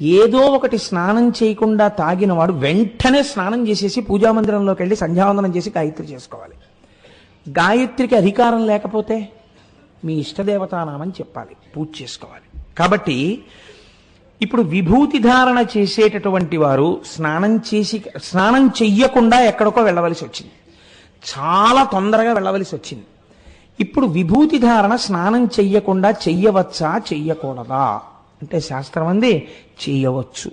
ఏదో ఒకటి స్నానం చేయకుండా తాగినవాడు వెంటనే స్నానం చేసేసి పూజామందిరంలోకి వెళ్ళి సంధ్యావందనం చేసి గాయత్రి చేసుకోవాలి. గాయత్రికి అధికారం లేకపోతే మీ ఇష్టదేవతానామని చెప్పాలి, పూజ చేసుకోవాలి. కాబట్టి ఇప్పుడు విభూతి ధారణ చేసేటటువంటి వారు స్నానం చెయ్యకుండా ఎక్కడికో వెళ్ళవలసి వచ్చింది, చాలా తొందరగా వెళ్ళవలసి వచ్చింది. ఇప్పుడు విభూతి ధారణ స్నానం చెయ్యకుండా చెయ్యవచ్చా చెయ్యకూడదా అంటే శాస్త్రం అంది చేయవచ్చు.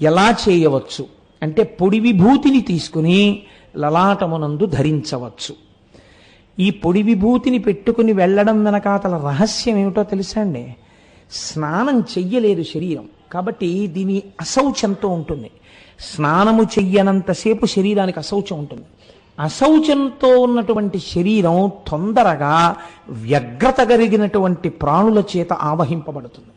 ఎలా చేయవచ్చు అంటే పొడి విభూతిని తీసుకుని లలాటమునందు ధరించవచ్చు. ఈ పొడి విభూతిని పెట్టుకుని వెళ్ళడం వెనకాతల రహస్యం ఏమిటో తెలుసా అండి? స్నానం చెయ్యలేదు శరీరం కాబట్టి దీని అశౌచంతో ఉంటుంది. స్నానము చెయ్యనంతసేపు శరీరానికి అశౌచం ఉంటుంది. అశౌచంతో ఉన్నటువంటి శరీరం తొందరగా వ్యగ్రత కలిగినటువంటి ప్రాణుల చేత ఆవహింపబడుతుంది.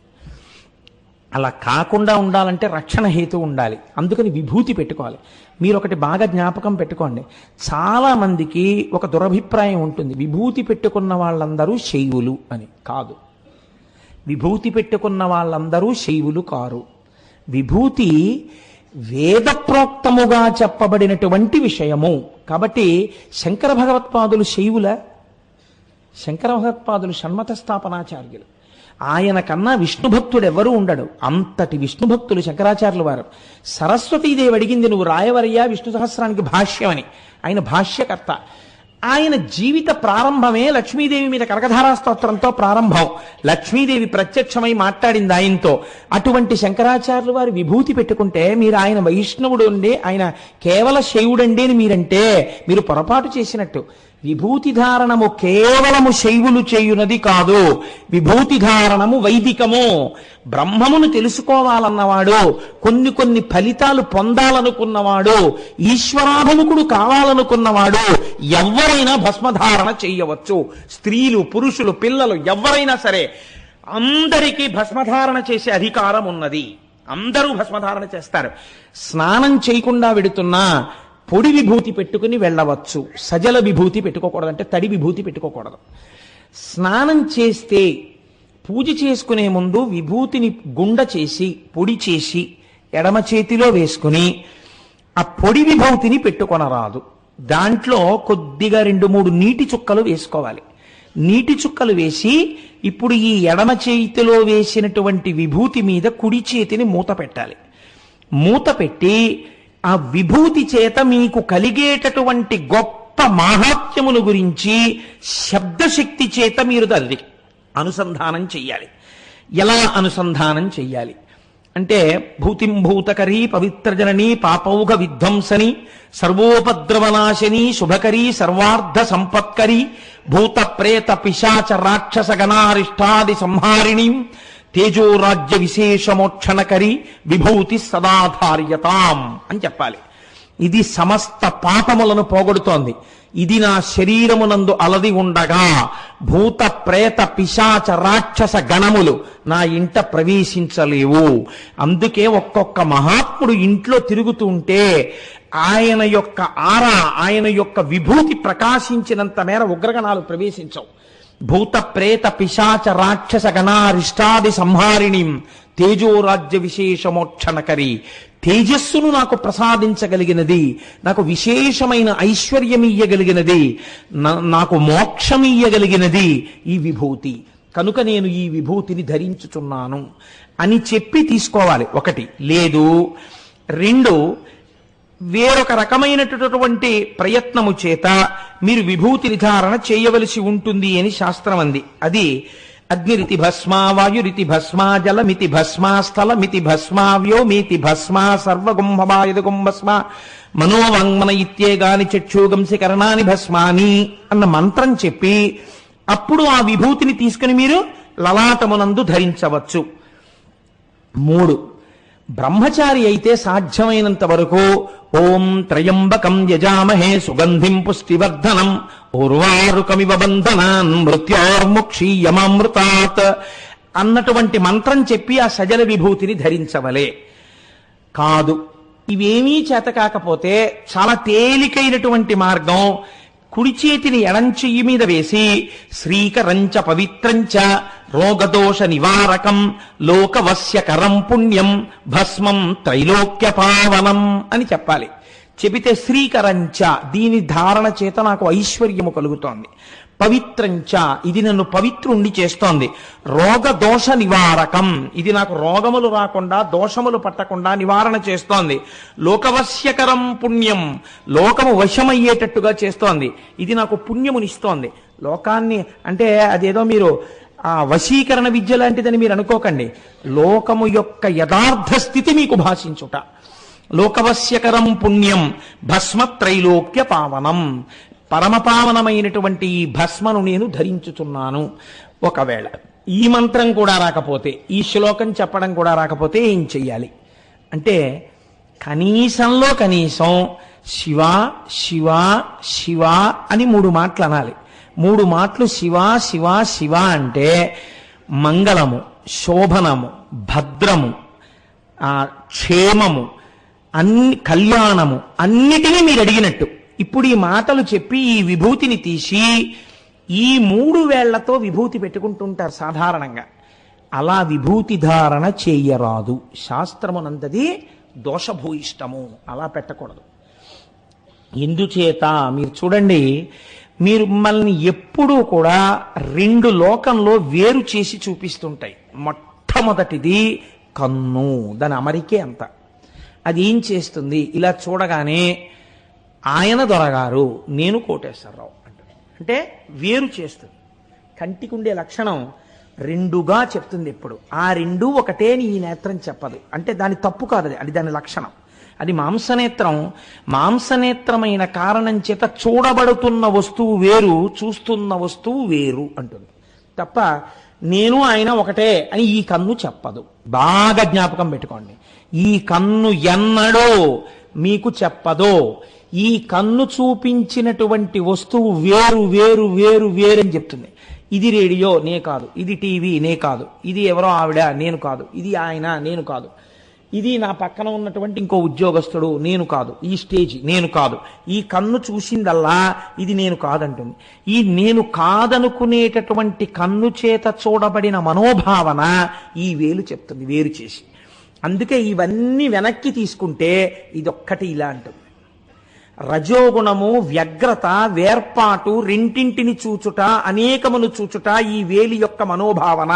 అలా కాకుండా ఉండాలంటే రక్షణ హేతు ఉండాలి. అందుకని విభూతి పెట్టుకోవాలి. మీరు ఒకటి బాగా జ్ఞాపకం పెట్టుకోండి, చాలా మందికి ఒక దురభిప్రాయం ఉంటుంది, విభూతి పెట్టుకున్న వాళ్ళందరూ శైవులు అని. కాదు, విభూతి పెట్టుకున్న వాళ్ళందరూ శైవులు కారు. విభూతి వేదప్రోక్తముగా చెప్పబడినటువంటి విషయము. కాబట్టి శంకర భగవత్పాదులు శైవుల? శంకర భగవత్పాదులు షణ్మత స్థాపనాచార్యులు. ఆయన కన్నా విష్ణుభక్తుడు ఎవరూ ఉండడు. అంతటి విష్ణుభక్తులు శంకరాచార్యులు వారు. సరస్వతీదేవి అడిగింది, నువ్వు రాయవరయ్యా విష్ణు సహస్రానికి భాష్యం అని. ఆయన భాష్యకర్త. ఆయన జీవిత ప్రారంభమే లక్ష్మీదేవి మీద కనకధారా స్తోత్రంతో ప్రారంభం. లక్ష్మీదేవి ప్రత్యక్షమై మాట్లాడింది ఆయనతో. అటువంటి శంకరాచార్యులు వారు విభూతి పెట్టుకుంటే మీరు ఆయన వైష్ణవుడు అండి, ఆయన కేవల శైవుడండి అని మీరంటే మీరు పొరపాటు చేసినట్టు. విభూతి ధారణము కేవలము శైవులు చేయునది కాదు, విభూతి ధారణము వైదికము. బ్రహ్మమును తెలుసుకోవాలన్నవాడు, కొన్ని ఫలితాలు పొందాలనుకున్నవాడు, ఈశ్వరాభిముఖుడు కావాలనుకున్నవాడు ఎవరైనా భస్మధారణ చెయ్యవచ్చు. స్త్రీలు, పురుషులు, పిల్లలు ఎవరైనా సరే అందరికీ భస్మధారణ చేసే అధికారం ఉన్నది. అందరూ భస్మధారణ చేస్తారు. స్నానం చేయకుండా వెడుతున్నా పొడి విభూతి పెట్టుకుని వెళ్ళవచ్చు. సజల విభూతి పెట్టుకోకూడదు, అంటే తడి విభూతి పెట్టుకోకూడదు. స్నానం చేస్తే పూజ చేసుకునే ముందు విభూతిని గుండ చేసి పొడి చేసి ఎడమ చేతిలో వేసుకుని ఆ పొడి విభూతిని పెట్టుకొనరాదు. దాంట్లో కొద్దిగా 2-3 నీటి చుక్కలు వేసుకోవాలి. నీటి చుక్కలు వేసి ఇప్పుడు ఈ ఎడమ చేతిలో వేసినటువంటి విభూతి మీద కుడి చేతిని మూత పెట్టాలి. మూత పెట్టి ఆ విభూతి చేత మీకు కలిగేటటువంటి గొప్ప మాహాత్మ్యమును గురించి శబ్దశక్తి చేత మీరు దాన్ని అనుసంధానం చెయ్యాలి. ఎలా అనుసంధానం చెయ్యాలి అంటే, భూతిం భూతకరీ పవిత్రజననీ పాపౌఘ విధ్వంసని సర్వోపద్రవనాశిని శుభకరీ సర్వార్థ సంపత్కరీ భూత ప్రేత పిశాచ రాక్షస గణారిష్టాది సంహారిణి తేజోరాజ్య విశేషమోక్షణకరి విభూతి సదాధార్యతాం అని చెప్పాలి. ఇది సమస్త పాపములను పోగొడుతోంది. ఇది నా శరీరమునందు అలది ఉండగా భూత ప్రేత పిశాచ రాక్షస గణములు నా ఇంట ప్రవేశించలేవు. అందుకే ఒక్కొక్క మహాత్ముడు ఇంట్లో తిరుగుతుంటే ఆయన యొక్క ఆరా, ఆయన యొక్క విభూతి ప్రకాశించినంత మేర ఉగ్రగణాలు ప్రవేశించవు. భూత ప్రేత పిశాచ రాక్షస గణారిష్టాది సంహారిణి తేజోరాజ్య విశేషమోక్షణకరి. తేజస్సును నాకు ప్రసాదించగలిగినది, నాకు విశేషమైన ఐశ్వర్యమియ్యగలిగినది, నాకు మోక్షమియ్యగలిగినది ఈ విభూతి. కనుక నేను ఈ విభూతిని ధరించుచున్నాను అని చెప్పి తీసుకోవాలి. ఒకటి. లేదు, 2, వేరొక రకమైనటువంటి ప్రయత్నము చేత మీరు విభూతి ధారణ చేయవలసి ఉంటుంది అని శాస్త్రం అంది. అది అగ్నిరితి భస్మా వాయురితి భస్మా జలమితి భస్మా స్థలమితి భస్మా వ్యోమితి భస్మా సర్వగుంభమాయదుగుం భస్మా మనోవాంగ్మన ఇత్యేగాని చక్షుగంసి కరణాని భస్మాని అన్న మంత్రం చెప్పి అప్పుడు ఆ విభూతిని తీసుకుని మీరు లలాటమునందు ధరించవచ్చు. 3, బ్రహ్మచారి అయితే సాధ్యమైనంత వరకు ఓం త్రయంబకం యజామహే సుగంధిం పుష్టివర్ధనం ఉర్వారుకమివ బంధనాన్ మృత్యోర్ముక్షీయమామృతాత్ అన్నటువంటి మంత్రం చెప్పి ఆ సజల విభూతిని ధరించవలే. కాదు, ఇవేమీ చేత కాకపోతే చాలా తేలికైనటువంటి మార్గం, కుడి చేతిని ఎడం చెయ్యి మీద వేసి శ్రీకరంచ పవిత్రంచ రోగదోష నివారకం లోకవశ్యకరం పుణ్యం భస్మం త్రైలోక్య పావనం అని చెప్పాలి. చెబితే శ్రీకరంచ, దీని ధారణ చేత నాకు ఐశ్వర్యము కలుగుతోంది. పవిత్రంచ, ఇది నన్ను పవిత్రుణ్ణి చేస్తోంది. రోగదోష నివారకం, ఇది నాకు రోగములు రాకుండా దోషములు పట్టకుండా నివారణ చేస్తోంది. లోకవశ్యకరం పుణ్యం, లోకము వశమయ్యేటట్టుగా చేస్తోంది. ఇది నాకు పుణ్యమునిస్తోంది. లోకాన్ని అంటే అదేదో మీరు వశీకరణ విద్య లాంటిదని మీరు అనుకోకండి. లోకము యొక్క యథార్థ స్థితి మీకు భాషించుట. లోకవశ్యకరం పుణ్యం భస్మ త్రైలోక్య పావనం, పరమపావనమైనటువంటి ఈ భస్మను నేను ధరించుచున్నాను. ఒకవేళ ఈ మంత్రం కూడా రాకపోతే, ఈ శ్లోకం చెప్పడం కూడా రాకపోతే ఏం చెయ్యాలి అంటే, కనీసంలో కనీసం శివ శివ శివ అని 3 మాటలు అనాలి. 3 మాటలు శివ శివ శివ అంటే మంగళము, శోభనము, భద్రము, క్షేమము, కళ్యాణము అన్నిటినీ మీరు అడిగినట్టు. ఇప్పుడు ఈ మాటలు చెప్పి ఈ విభూతిని తీసి ఈ 3 వేళ్లతో విభూతి పెట్టుకుంటుంటారు సాధారణంగా. అలా విభూతి ధారణ చేయరాదు. శాస్త్రమునంతది దోషభూయిష్టము, అలా పెట్టకూడదు. ఎందుచేత మీరు చూడండి, మీరు మిమ్మల్ని ఎప్పుడూ కూడా 2 లోకంలో వేరు చేసి చూపిస్తుంటాయి. మొట్టమొదటిది కన్ను, దాని అమరికే అంత. అది ఏం చేస్తుంది, ఇలా చూడగానే ఆయన దొరగారు, నేను కోటేశ్వరరావు అంటే వేరు చేస్తుంది. కంటికి ఉండే లక్షణం 2గా చెప్తుంది ఎప్పుడు. ఆ 2 ఒకటే నీ ఈ నేత్రం చెప్పదు అంటే దాని తప్పు కాదు, అది దాని లక్షణం. అది మాంసనేత్రం. మాంసనేత్రమైన కారణం చేత చూడబడుతున్న వస్తువు వేరు, చూస్తున్న వస్తువు వేరు అంటుంది తప్ప నేను ఆయన ఒకటే అని ఈ కన్ను చెప్పదు. బాగా జ్ఞాపకం పెట్టుకోండి. ఈ కన్ను ఎన్నడో మీకు చెప్పదో. ఈ కన్ను చూపించినటువంటి వస్తువు వేరు వేరు వేరు వేరని చెప్తుంది. ఇది రేడియో, నే కాదు. ఇది టీవీ, నే కాదు. ఇది ఎవరో ఆవిడ, నేను కాదు. ఇది ఆయన, నేను కాదు. ఇది నా పక్కన ఉన్నటువంటి ఇంకో ఉద్యోగస్తుడు, నేను కాదు. ఈ స్టేజ్, నేను కాదు. ఈ కన్ను చూసిందల్లా ఇది నేను కాదంటుంది. ఈ నేను కాదనుకునేటటువంటి కన్ను చేత చూడబడిన మనోభావన ఈ వేలు చెప్తుంది వేరు చేసి. అందుకే ఇవన్నీ వెనక్కి తీసుకుంటే ఇదొక్కటి ఇలా అంటుంది. రజోగుణము, వ్యగ్రత, వేర్పాటు, రెంటింటిని చూచుట, అనేకమును చూచుట ఈ వేలి యొక్క మనోభావన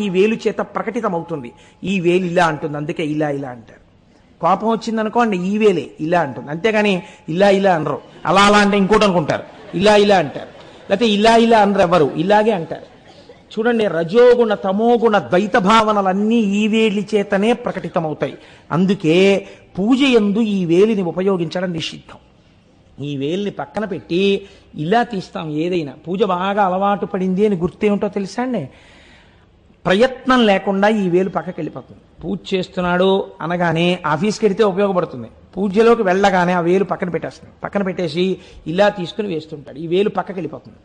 ఈ వేలు చేత ప్రకటితమవుతుంది. ఈ వేలు ఇలా అంటుంది, అందుకే ఇలా ఇలా అంటారు. కోపం వచ్చిందనుకోండి ఈ వేలే ఇలా అంటుంది, అంతేగాని ఇలా ఇలా అనరు. అలా అలా అంటే ఇంకోటి అనుకుంటారు, ఇలా ఇలా అంటారు. లేకపోతే ఇలా ఇలా అనరు, ఎవరు ఇలాగే అంటారు. చూడండి, రజోగుణ తమోగుణ ద్వైత భావనలన్నీ ఈ వేలి చేతనే ప్రకటితమవుతాయి. అందుకే పూజ యందు ఈ వేలిని ఉపయోగించడం నిషిద్ధం. ఈ వేలిని పక్కన పెట్టి ఇలా తీస్తాం. ఏదైనా పూజ బాగా అలవాటు పడింది అని గుర్తేమిటో తెలుసా అండి, ప్రయత్నం లేకుండా ఈ వేలు పక్కకి వెళ్ళిపోతుంది. పూజ చేస్తున్నాడు అనగానే ఆఫీస్కి వెడితే ఉపయోగపడుతుంది. పూజలోకి వెళ్ళగానే ఆ వేలు పక్కన పెట్టేస్తుంది. పక్కన పెట్టేసి ఇలా తీసుకుని వేస్తుంటాడు. ఈ వేలు పక్కకి వెళ్ళిపోతుంది.